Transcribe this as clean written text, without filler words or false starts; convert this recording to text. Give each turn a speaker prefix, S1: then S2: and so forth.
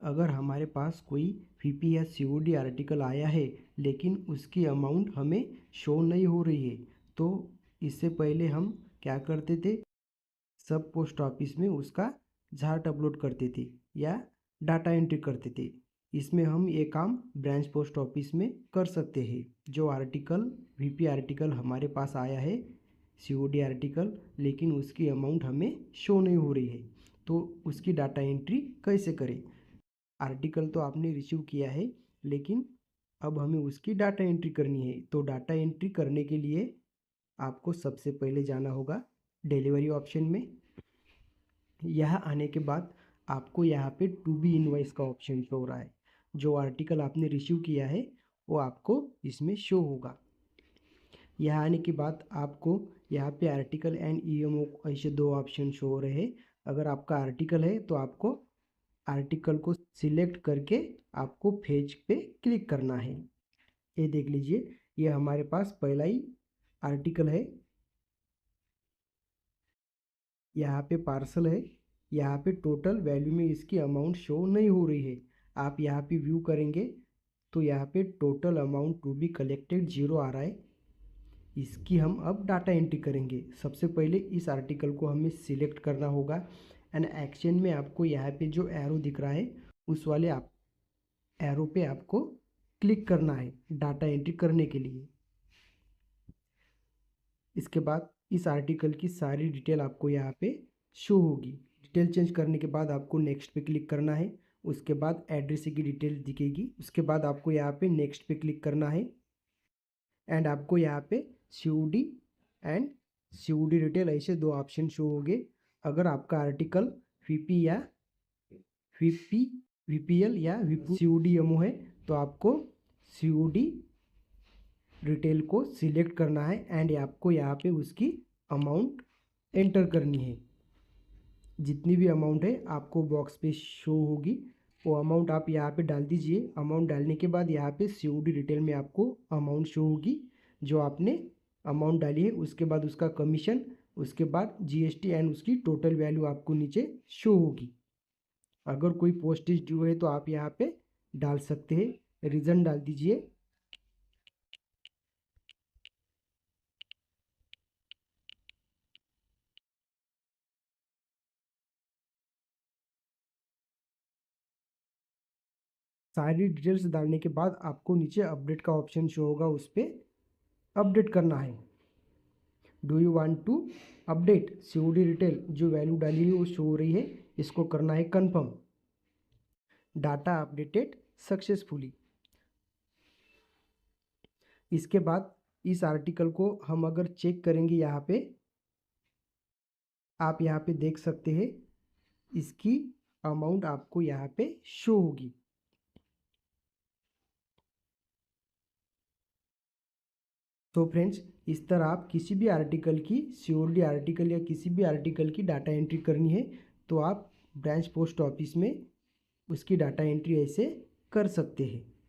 S1: अगर हमारे पास कोई वीपी या सीओडी आर्टिकल आया है लेकिन उसकी अमाउंट हमें शो नहीं हो रही है, तो इससे पहले हम क्या करते थे, सब पोस्ट ऑफिस में उसका चार्ट अपलोड करते थे या डाटा एंट्री करते थे। इसमें हम ये काम ब्रांच पोस्ट ऑफिस में कर सकते हैं। जो आर्टिकल वीपी आर्टिकल हमारे पास आया है, सीओडी आर्टिकल, लेकिन उसकी अमाउंट हमें शो नहीं हो रही है, तो उसकी डाटा एंट्री कैसे करें। आर्टिकल तो आपने रिसीव किया है, लेकिन अब हमें उसकी डाटा एंट्री करनी है। तो डाटा एंट्री करने के लिए आपको सबसे पहले जाना होगा डिलीवरी ऑप्शन में। यहाँ आने के बाद आपको यहाँ पे टू बी इनवॉइस का ऑप्शन शो हो रहा है। जो आर्टिकल आपने रिसीव किया है वो आपको इसमें शो होगा। यहाँ आने के बाद आपको यहाँ पे आर्टिकल एंड ईएमओ ऐसे दो ऑप्शन शो हो रहे हैं। अगर आपका आर्टिकल है तो आपको आर्टिकल को सिलेक्ट करके आपको पेज पे क्लिक करना है। ये देख लीजिए, ये हमारे पास पहला ही आर्टिकल है। यहाँ पे पार्सल है, यहाँ पे टोटल वैल्यू में इसकी अमाउंट शो नहीं हो रही है। आप यहाँ पे व्यू करेंगे तो यहाँ पे total amount to be collected 0 आ रहा है। इसकी हम अब डाटा एंट्री करेंगे। सबसे पहले इस आर्टिकल को हमें सिलेक्ट करना होगा एंड एक्शन में आपको यहाँ पे जो एरो दिख रहा है उस वाले आप एरो पे आपको क्लिक करना है डाटा एंट्री करने के लिए। इसके बाद इस आर्टिकल की सारी डिटेल आपको यहाँ पे शो होगी। डिटेल चेंज करने के बाद आपको नेक्स्ट पे क्लिक करना है। उसके बाद एड्रेस की डिटेल दिखेगी। उसके बाद आपको यहाँ पे नेक्स्ट पे क्लिक करना है एंड आपको यहाँ पे सीओडी एंड सीओडी डिटेल ऐसे दो ऑप्शन शो होंगे। अगर आपका आर्टिकल वीपी या वीपीएल या सीओडीएमओ है तो आपको सीओडी डिटेल को सिलेक्ट करना है एंड आपको यहाँ पे उसकी अमाउंट एंटर करनी है। जितनी भी अमाउंट है आपको बॉक्स पे शो होगी, वो अमाउंट आप यहाँ पे डाल दीजिए। अमाउंट डालने के बाद यहाँ पे सीओडी डिटेल में आपको अमाउंट शो होगी जो आपने अमाउंट डाली है। उसके बाद उसका कमीशन, उसके बाद जीएसटी एंड उसकी टोटल वैल्यू आपको नीचे शो होगी। अगर कोई पोस्टेज ड्यू है तो आप यहाँ पे डाल सकते हैं, रीज़न डाल दीजिए। सारी डिटेल्स डालने के बाद आपको नीचे अपडेट का ऑप्शन शो होगा, उस पर अपडेट करना है। Do you want to update COD detail, जो वैल्यू डाली है वो शो हो रही है, इसको करना है कंफर्म। Data updated successfully. इसके बाद इस आर्टिकल को हम अगर चेक करेंगे, यहाँ पे आप यहाँ पे देख सकते हैं इसकी अमाउंट आपको यहाँ पे शो होगी। तो फ्रेंड्स, इस तरह आप किसी भी आर्टिकल की सीओडी आर्टिकल या किसी भी आर्टिकल की डाटा एंट्री करनी है तो आप ब्रांच पोस्ट ऑफिस में उसकी डाटा एंट्री ऐसे कर सकते हैं।